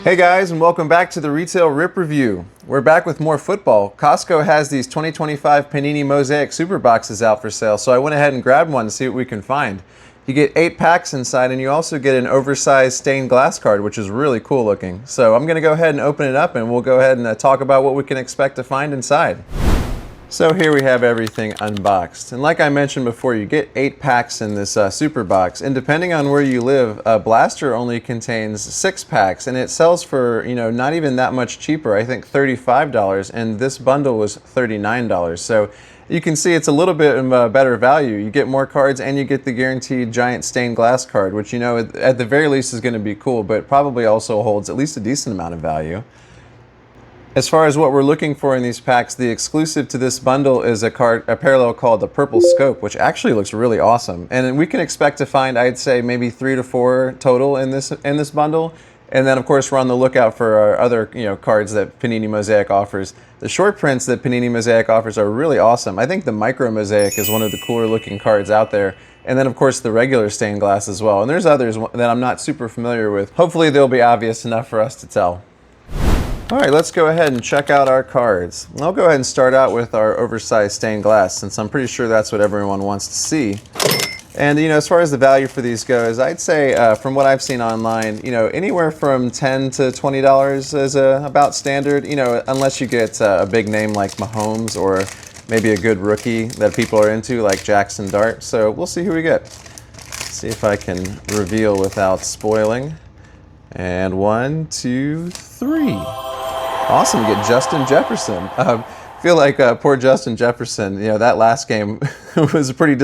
Hey guys, and welcome back to the Retail Rip Review. We're back with more football. Costco has these 2025 Panini Mosiac Super Boxes out for sale, so I went ahead and grabbed one to see what we can find. You get 8 packs inside, and you also get an oversized stained glass card, which is really cool looking. So I'm going to go ahead and open it up, and we'll go ahead and talk about what we can expect to find inside. So here we have everything unboxed, and like I mentioned before, you get 8 packs in this super box, and depending on where you live, a blaster only contains 6 packs, and it sells for, not even that much cheaper. I think $35, and this bundle was $39. So you can see it's a little bit of a better value. You get more cards, and you get the guaranteed giant stained glass card, which at the very least is going to be cool, but probably also holds at least a decent amount of value. As far as what we're looking for in these packs, the exclusive to this bundle is a parallel called the Purple Scope, which actually looks really awesome. And we can expect to find, I'd say, maybe 3 to 4 total in this bundle. And then, of course, we're on the lookout for our other cards that Panini Mosiac offers. The short prints that Panini Mosiac offers are really awesome. I think the Micro Mosaic is one of the cooler looking cards out there. And then, of course, the regular stained glass as well. And there's others that I'm not super familiar with. Hopefully, they'll be obvious enough for us to tell. All right, let's go ahead and check out our cards. I'll go ahead and start out with our oversized stained glass, since I'm pretty sure that's what everyone wants to see. And as far as the value for these goes, I'd say from what I've seen online, anywhere from $10 to $20 is about standard. Unless you get a big name like Mahomes or maybe a good rookie that people are into like Jackson Dart. So we'll see who we get. See if I can reveal without spoiling. And 1, 2, 3. Awesome, you get Justin Jefferson. Feel like poor Justin Jefferson, that last game was pretty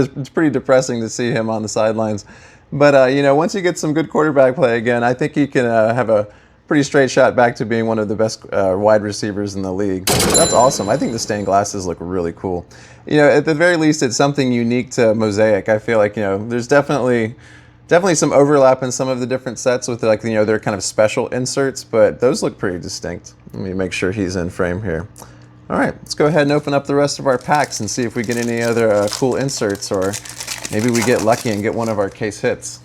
depressing to see him on the sidelines. But, once you get some good quarterback play again, I think he can have a pretty straight shot back to being one of the best wide receivers in the league. That's awesome. I think the stained glasses look really cool. At the very least, it's something unique to Mosaic. I feel like, there's definitely some overlap in some of the different sets with their kind of special inserts, but those look pretty distinct. Let me make sure he's in frame here. All right, let's go ahead and open up the rest of our packs and see if we get any other cool inserts, or maybe we get lucky and get one of our case hits.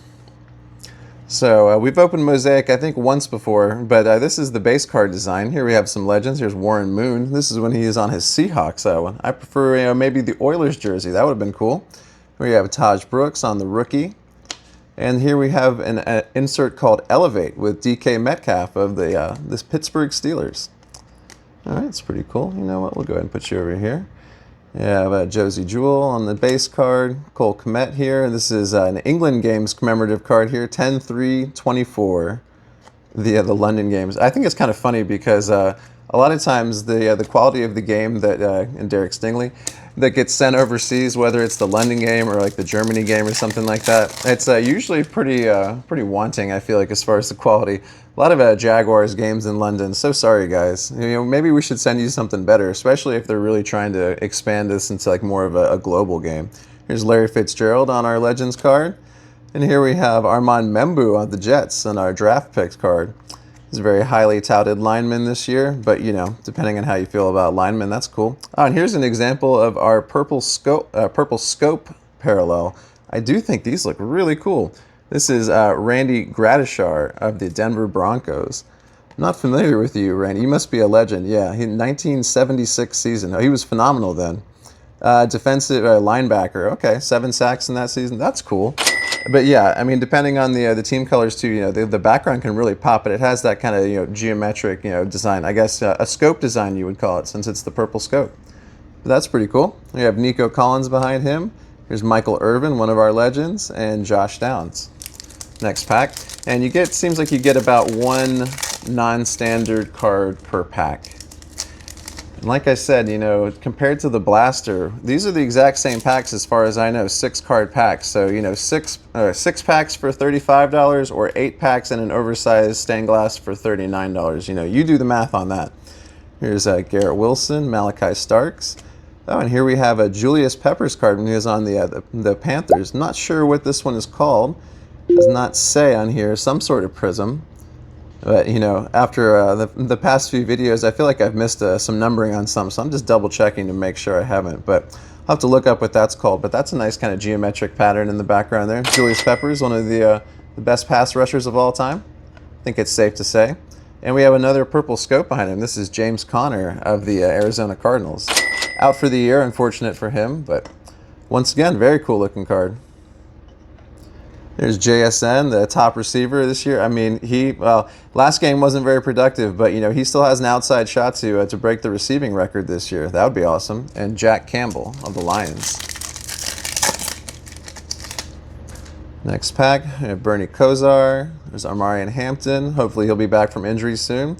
So we've opened Mosaic, I think, once before, but this is the base card design. Here we have some legends. Here's Warren Moon. This is when he is on his Seahawks. I prefer maybe the Oilers jersey. That would have been cool. We have Taj Brooks on the rookie. And here we have an insert called Elevate with DK Metcalf of this Pittsburgh Steelers. All right, it's pretty cool. You know what? We'll go ahead and put you over here. We have Josie Jewell on the base card. Cole Kmet here. This is an England Games commemorative card here, 10/3/24. The London Games. I think it's kind of funny because a lot of times the quality of the game that and Derek Stingley that gets sent overseas, whether it's the London game or like the Germany game or something like that, it's usually pretty wanting. I feel like as far as the quality. A lot of Jaguars games in London. So sorry, guys. Maybe we should send you something better, especially if they're really trying to expand this into like more of a global game. Here's Larry Fitzgerald on our Legends card, and here we have Armand Membu on the Jets on our draft picks card. He's a very highly touted lineman this year, but depending on how you feel about linemen, that's cool. Oh, and here's an example of our Purple Scope parallel. I do think these look really cool. This is Randy Gradishar of the Denver Broncos. I'm not familiar with you, Randy. You must be a legend. Yeah, 1976 season. Oh, he was phenomenal then. Defensive linebacker. Okay, 7 sacks in that season. That's cool. But yeah, I mean, depending on the team colors too, the background can really pop, but it has that kind of geometric design. I guess a scope design you would call it, since it's the Purple Scope. But that's pretty cool. We have Nico Collins behind him. Here's Michael Irvin, one of our legends, and Josh Downs. Next pack, and seems like you get about 1 non-standard card per pack. And like I said, compared to the blaster, these are the exact same packs as far as I know, 6 card packs. So, 6 packs for $35 or 8 packs in an oversized stained glass for $39. You do the math on that. Here's Garrett Wilson, Malachi Starks. Oh, and here we have a Julius Peppers card when he was on the Panthers. Not sure what this one is called. Does not say on here. Some sort of prism. But, after the past few videos, I feel like I've missed some numbering on some, so I'm just double checking to make sure I haven't. But I'll have to look up what that's called. But that's a nice kind of geometric pattern in the background there. Julius Peppers, one of the best pass rushers of all time. I think it's safe to say. And we have another purple scope behind him. This is James Conner of the Arizona Cardinals. Out for the year, unfortunate for him, but once again, very cool looking card. There's JSN, the top receiver this year. I mean, last game wasn't very productive, but he still has an outside shot to break the receiving record this year. That would be awesome. And Jack Campbell of the Lions. Next pack, we have Bernie Kosar. There's Armarian Hampton. Hopefully he'll be back from injury soon.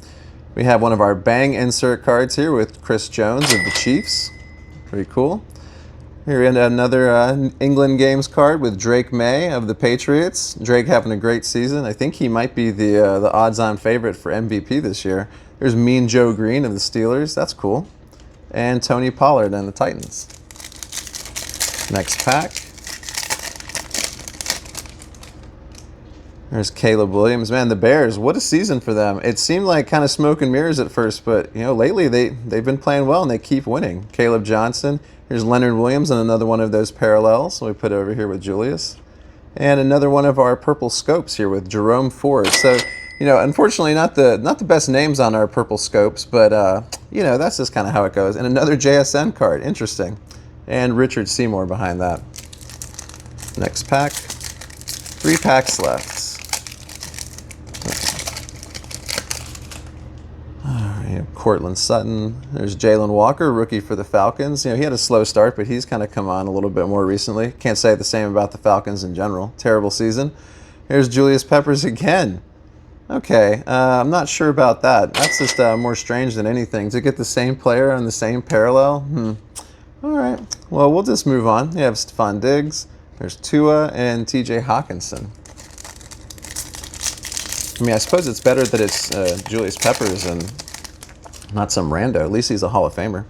We have one of our Bang insert cards here with Chris Jones of the Chiefs. Pretty cool. Here we have another England Games card with Drake May of the Patriots. Drake having a great season. I think he might be the odds-on favorite for MVP this year. There's Mean Joe Green of the Steelers. That's cool. And Tony Pollard and the Titans. Next pack. There's Caleb Williams. Man, the Bears, what a season for them. It seemed like kind of smoke and mirrors at first, but lately they've been playing well and they keep winning. Caleb Johnson. Here's Leonard Williams and another one of those parallels. We put it over here with Julius. And another one of our purple scopes here with Jerome Ford. So, unfortunately not the best names on our purple scopes, but that's just kind of how it goes. And another JSN card. Interesting. And Richard Seymour behind that. Next pack. 3 packs left. Cortland Sutton. There's Jalen Walker, rookie for the Falcons. He had a slow start, but he's kind of come on a little bit more recently. Can't say the same about the Falcons in general. Terrible season. Here's Julius Peppers again. Okay, I'm not sure about that. That's just more strange than anything. To get the same player on the same parallel? All right. Well, we'll just move on. You have Stephon Diggs. There's Tua and TJ Hawkinson. I mean, I suppose it's better that it's Julius Peppers and not some rando. At least he's a Hall of Famer.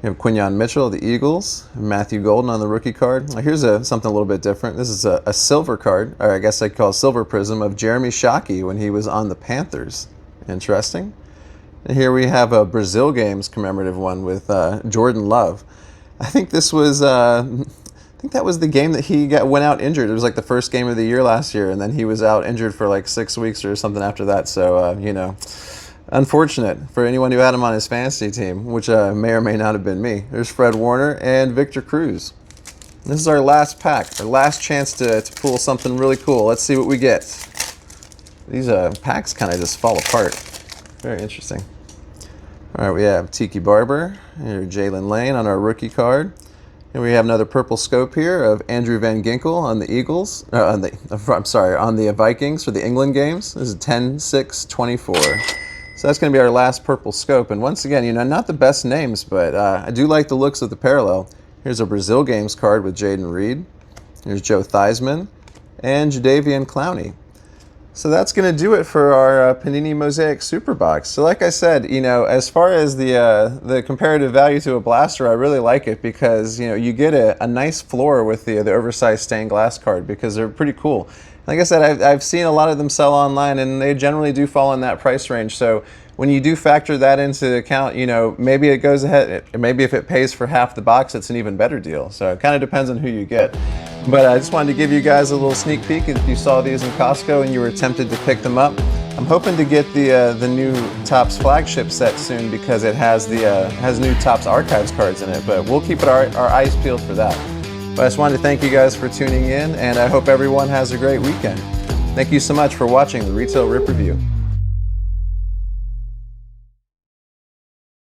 You have Quinyon Mitchell of the Eagles, Matthew Golden on the rookie card. Now here's something a little bit different. This is a silver card, or I guess I'd call it Silver Prism, of Jeremy Shockey when he was on the Panthers. Interesting. And here we have a Brazil Games commemorative one with Jordan Love. I think this was, I think that was the game that he went out injured. It was like the first game of the year last year, and then he was out injured for like 6 weeks or something after that. So, unfortunate for anyone who had him on his fantasy team, which may or may not have been me. There's Fred Warner and Victor Cruz. This is our last pack, our last chance to pull something really cool. Let's see what we get. These packs kind of just fall apart. Very interesting. All right, we have Tiki Barber, here Jalen Lane on our rookie card. And we have another purple scope here of Andrew Van Ginkel on the Eagles, on the Vikings for the England games. This is 10-6-24. So that's going to be our last purple scope. And once again, not the best names, but I do like the looks of the parallel. Here's a Brazil Games card with Jaden Reed. Here's Joe Theismann and Jadeveon Clowney. So that's going to do it for our Panini Mosaic Super Box. So like I said, as far as the comparative value to a blaster, I really like it because, you get a nice floor with the oversized stained glass card because they're pretty cool. Like I said, I've seen a lot of them sell online, and they generally do fall in that price range. So when you do factor that into account, maybe it goes ahead. Maybe if it pays for half the box, it's an even better deal. So it kind of depends on who you get. But I just wanted to give you guys a little sneak peek. If you saw these in Costco and you were tempted to pick them up, I'm hoping to get the new Topps flagship set soon because it has has new Topps Archives cards in it. But we'll keep our eyes peeled for that. But I just wanted to thank you guys for tuning in, and I hope everyone has a great weekend. Thank you so much for watching the Retail Rip Review.